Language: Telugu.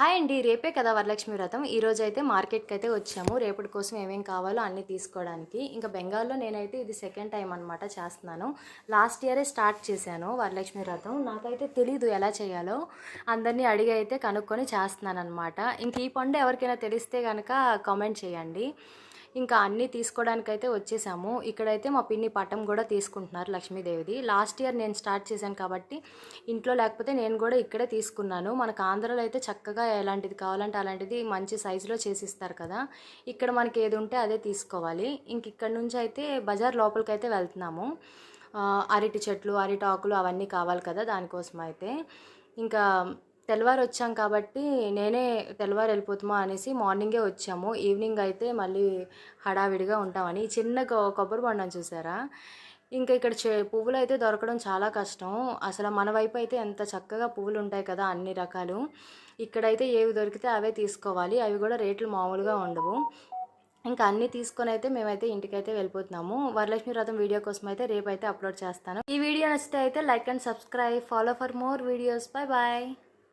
హాయ్ అండి, రేపే కదా వరలక్ష్మి వ్రతం. ఈరోజు అయితే మార్కెట్కి అయితే వచ్చాము. రేపటి కోసం ఏమేం కావాలో అన్నీ తీసుకోవడానికి. ఇంకా బెంగాల్లో నేనైతే ఇది సెకండ్ టైం అనమాట చేస్తున్నాను. లాస్ట్ ఇయరే స్టార్ట్ చేశాను వరలక్ష్మి వ్రతం. నాకైతే తెలీదు ఎలా చేయాలో, అందరినీ అడిగి అయితే కనుక్కొని చేస్తున్నాను అనమాట. ఇంక ఈ పండు ఎవరికైనా తెలిస్తే కనుక కామెంట్ చేయండి. ఇంకా అన్నీ తీసుకోవడానికైతే వచ్చేసాము. ఇక్కడైతే మా పిన్ని పటం కూడా తీసుకుంటున్నారు లక్ష్మీదేవిది. లాస్ట్ ఇయర్ నేను స్టార్ట్ చేశాను కాబట్టి ఇంట్లో లేకపోతే నేను కూడా ఇక్కడే తీసుకున్నాను. మనకు ఆంధ్రాలో అయితే చక్కగా ఎలాంటిది కావాలంటే అలాంటిది మంచి సైజులో చేసిస్తారు కదా. ఇక్కడ మనకి ఏది ఉంటే అదే తీసుకోవాలి. ఇంక ఇక్కడ నుంచి అయితే బజార్ లోపలికైతే వెళ్తున్నాము. అరటి చెట్లు, అరిటాకులు అవన్నీ కావాలి కదా, దానికోసం అయితే ఇంకా తెల్లవారు వచ్చాం కాబట్టి నేనే తెల్లవారు వెళ్ళిపోతామా అనేసి మార్నింగే వచ్చాము. ఈవినింగ్ అయితే మళ్ళీ హడావిడిగా ఉంటామని. చిన్న కొబ్బరి బొండం చూసారా, ఇంకా ఇక్కడ పువ్వులు అయితే దొరకడం చాలా కష్టం. అసలు మన వైపు అయితే ఎంత చక్కగా పువ్వులు ఉంటాయి కదా, అన్ని రకాలు. ఇక్కడైతే ఏవి దొరికితే అవే తీసుకోవాలి. అవి కూడా రేట్లు మామూలుగా ఉండవు. ఇంకా అన్నీ తీసుకొని అయితే మేమైతే ఇంటికైతే వెళ్ళిపోతున్నాము. వరలక్ష్మి వ్రతం వీడియో కోసం అయితే రేపు అయితే అప్లోడ్ చేస్తాను. ఈ వీడియో నచ్చితే అయితే like and subscribe, follow for more videos. Bye bye.